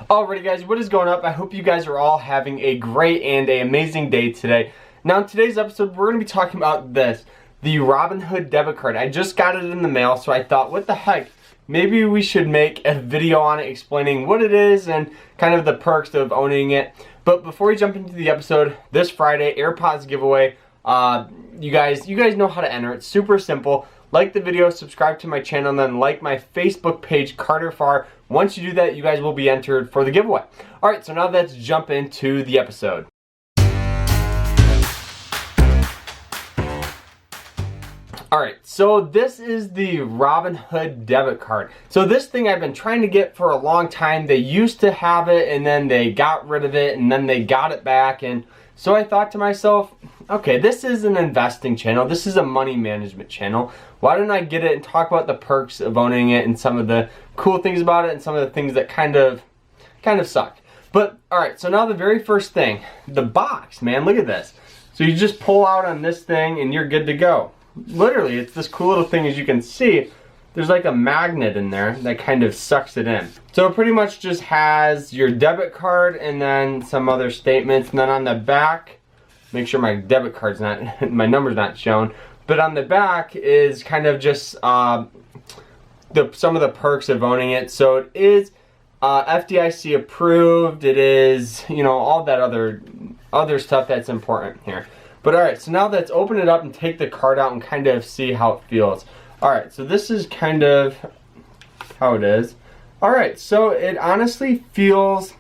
Alrighty guys, what is going up? I hope you guys are all having a great and an amazing day today. Now in today's episode, we're going to be talking about this, the Robinhood debit card. I just got it in the mail, so I thought, what the heck, maybe we should make a video on it explaining what it is and kind of the perks of owning it. But before we jump into the episode, this Friday, AirPods giveaway, you guys know how to enter. It's super simple. Like the video, subscribe to my channel, and then like my Facebook page, Carter Farr. Once you do that, you guys will be entered for the giveaway. Alright, so now let's jump into the episode. Alright, so this is the Robinhood debit card. So this thing I've been trying to get for a long time. They used to have it, and then they got rid of it, and then they got it back, and so I thought to myself, okay, this is an investing channel. This is a money management channel. Why don't I get it and talk about the perks of owning it and some of the cool things about it and some of the things that kind of suck. But alright, so now the very first thing, the box, man, look at this. So you just pull out on this thing and you're good to go. Literally, it's this cool little thing. As you can see, there's like a magnet in there that kind of sucks it in. So it pretty much just has your debit card and then some other statements, and then on the back, make sure my debit card's not, my number's not shown, but on the back is kind of just some of the perks of owning it. So it is FDIC approved, it is, you know, all that other stuff that's important here. But alright, so now let's open it up and take the card out and kind of see how it feels. Alright, so this is kind of how it is. Alright, so it honestly feels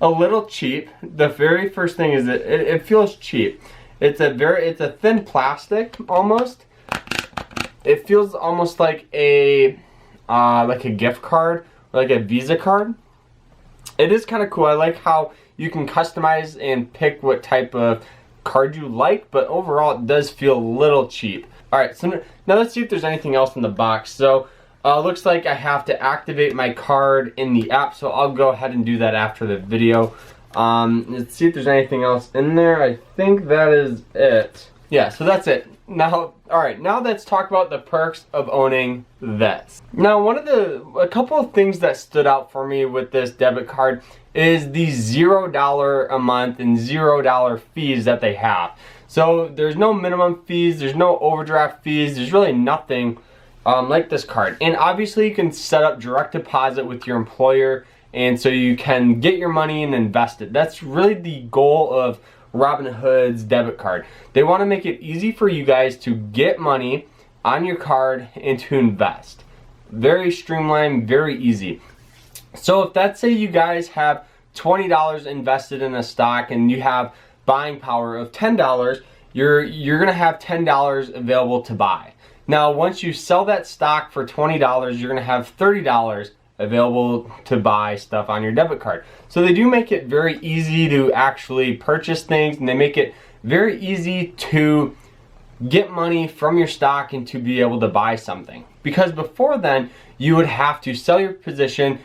a little cheap. The very first thing is that it feels cheap. It's a thin plastic almost. It feels almost like a gift card, like a Visa card. It is kind of cool. I like how you can customize and pick what type of card you like, but overall it does feel a little cheap. Alright, so now let's see if there's anything else in the box. So looks like I have to activate my card in the app, so I'll go ahead and do that after the video. Let's see if there's anything else in there. I think that is it. Yeah, so that's it. Now, alright, now let's talk about the perks of owning this. Now, a couple of things that stood out for me with this debit card is the $0 a month and $0 fees that they have. So there's no minimum fees, there's no overdraft fees, there's really nothing like this card. And obviously you can set up direct deposit with your employer, and so you can get your money and invest it. That's really the goal of Robinhood's debit card. They want to make it easy for you guys to get money on your card and to invest. Very streamlined, very easy. So if let's say you guys have $20 invested in a stock and you have buying power of $10, you're gonna have $10 available to buy. Now once you sell that stock for $20, you're gonna have $30 available to buy stuff on your debit card. So they do make it very easy to actually purchase things, and they make it very easy to get money from your stock and to be able to buy something. Because before then, you would have to sell your position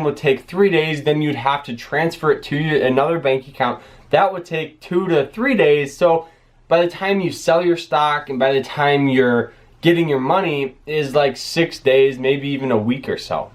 would take 3 days, then you'd have to transfer it to another bank account. That would take 2 to 3 days. So by the time you sell your stock and by the time you're getting your money is like 6 days, maybe even a week or so.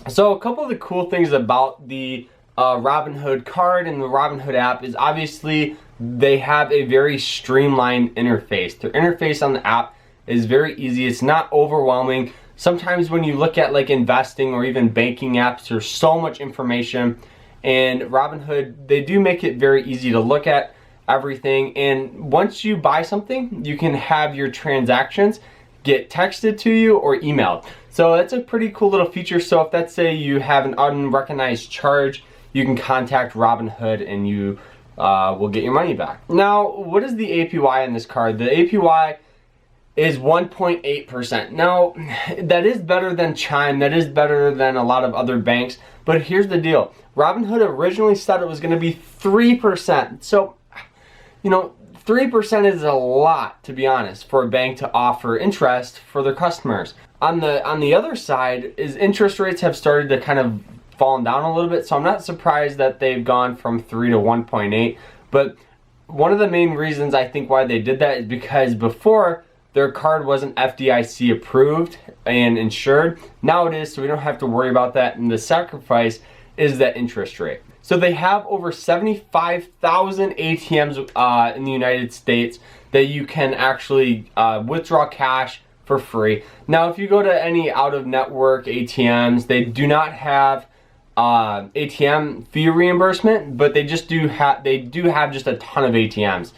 So a couple of the cool things about the Robinhood card and the Robinhood app is obviously they have a very streamlined interface. Their interface on the app is very easy. It's not overwhelming. Sometimes when you look at like investing or even banking apps, there's so much information, and Robinhood, they do make it very easy to look at everything. And once you buy something, you can have your transactions get texted to you or emailed. So that's a pretty cool little feature. So if let's say you have an unrecognized charge, you can contact Robinhood and you will get your money back. Now, what is the APY on this card? The APY is 1.8%. Now, that is better than Chime, that is better than a lot of other banks, but here's the deal. Robinhood originally said it was gonna be 3%. So, you know, 3% is a lot, to be honest, for a bank to offer interest for their customers. On the other side is interest rates have started to kind of fallen down a little bit, so I'm not surprised that they've gone from 3 to 1.8. But one of the main reasons I think why they did that is because before their card wasn't FDIC approved and insured. Now it is, so we don't have to worry about that. And the sacrifice is that interest rate. So they have over 75,000 ATMs in the United States that you can actually withdraw cash for free. Now, if you go to any out-of-network ATMs, they do not have ATM fee reimbursement, but they do have just a ton of ATMs.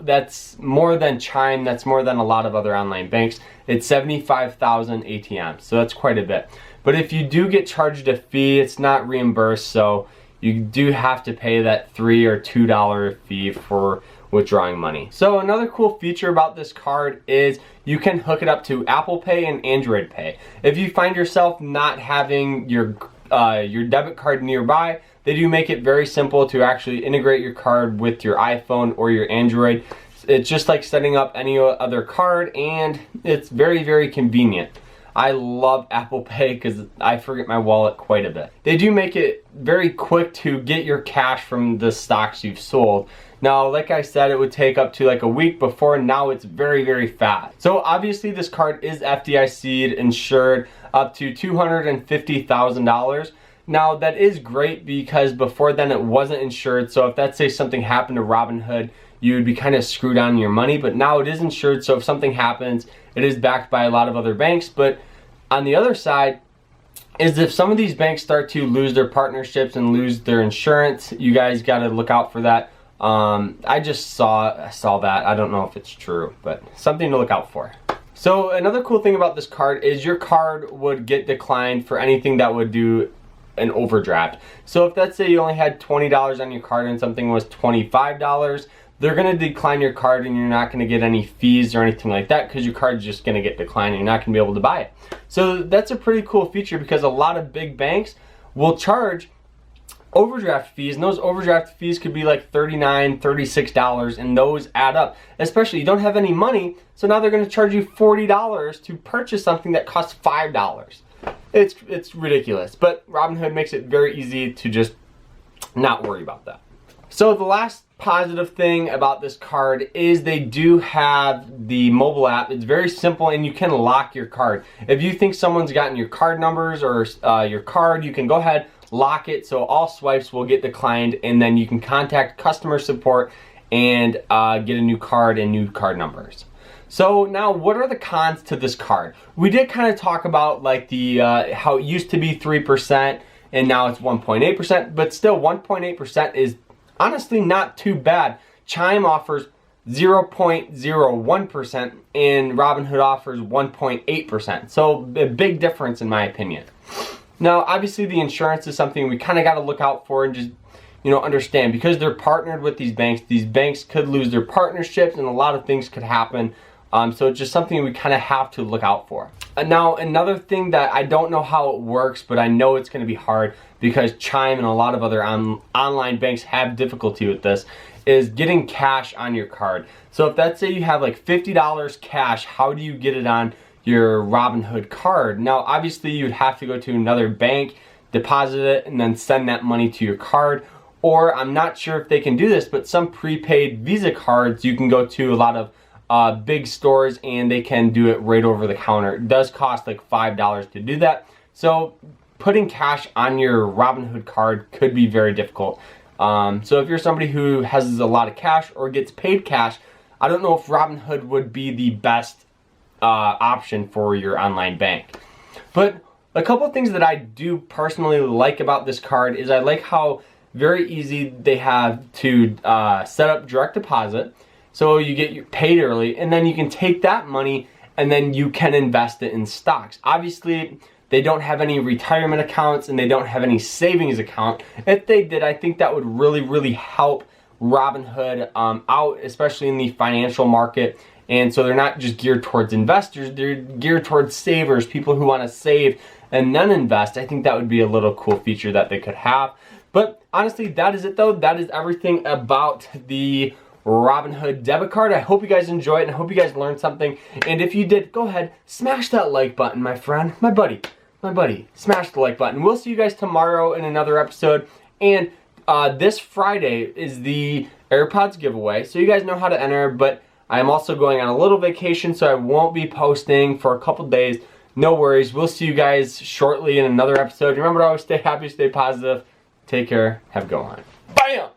That's more than Chime. That's more than a lot of other online banks. It's 75,000 ATMs, so that's quite a bit. But if you do get charged a fee, it's not reimbursed, so you do have to pay that $3 or $2 fee for withdrawing money. So another cool feature about this card is you can hook it up to Apple Pay and Android Pay. If you find yourself not having your debit card nearby, they do make it very simple to actually integrate your card with your iPhone or your Android. It's just like setting up any other card, and it's very, very convenient. I love Apple Pay because I forget my wallet quite a bit. They do make it very quick to get your cash from the stocks you've sold. Now, like I said, it would take up to like a week before. Now it's very, very fast. So obviously this card is FDIC'd, insured up to $250,000. Now that is great because before then it wasn't insured. So if that, say, something happened to Robinhood, you would be kind of screwed on your money, but now it is insured. So if something happens, it is backed by a lot of other banks. But on the other side is if some of these banks start to lose their partnerships and lose their insurance, you guys got to look out for that. I just saw that. I don't know if it's true, but something to look out for. So another cool thing about this card is your card would get declined for anything that would do an overdraft. So if let's say you only had $20 on your card and something was $25, they're going to decline your card and you're not going to get any fees or anything like that because your card's just going to get declined and you're not going to be able to buy it. So that's a pretty cool feature because a lot of big banks will charge overdraft fees, and those overdraft fees could be like $39, $36, and those add up. Especially you don't have any money, so now they're going to charge you $40 to purchase something that costs $5. It's ridiculous, but Robinhood makes it very easy to just not worry about that. So the last positive thing about this card is they do have the mobile app. It's very simple and you can lock your card. If you think someone's gotten your card numbers or your card, you can go ahead, lock it so all swipes will get declined, and then you can contact customer support and get a new card and new card numbers. So now, what are the cons to this card? We did kind of talk about like the how it used to be 3% and now it's 1.8%, but still 1.8% is honestly not too bad. Chime offers 0.01% and Robinhood offers 1.8%. So a big difference in my opinion. Now, obviously the insurance is something we kind of got to look out for and just, understand because they're partnered with these banks. These banks could lose their partnerships and a lot of things could happen. So it's just something we kind of have to look out for. Now, another thing that I don't know how it works, but I know it's going to be hard because Chime and a lot of other online banks have difficulty with this, is getting cash on your card. So if let's say you have like $50 cash, how do you get it on your Robinhood card? Now, obviously you'd have to go to another bank, deposit it, and then send that money to your card. Or I'm not sure if they can do this, but some prepaid Visa cards, you can go to a lot of big stores and they can do it right over the counter. It does cost like $5 to do that. So putting cash on your Robinhood card could be very difficult. So if you're somebody who has a lot of cash or gets paid cash, I don't know if Robinhood would be the best option for your online bank. But a couple of things that I do personally like about this card is I like how very easy they have to set up direct deposit. So you get paid early and then you can take that money and then you can invest it in stocks. Obviously, they don't have any retirement accounts and they don't have any savings account. If they did, I think that would really, really help Robinhood out, especially in the financial market. And so they're not just geared towards investors, they're geared towards savers, people who want to save and then invest. I think that would be a little cool feature that they could have. But honestly, that is it though. That is everything about the Robinhood debit card. I hope you guys enjoy it and I hope you guys learned something. And if you did, go ahead, smash that like button, my friend, my buddy, smash the like button. We'll see you guys tomorrow in another episode. And this Friday is the AirPods giveaway. So you guys know how to enter, but I'm also going on a little vacation, so I won't be posting for a couple days. no worries. We'll see you guys shortly in another episode. Remember to always stay happy, stay positive. Take care. Have a good one. Bam!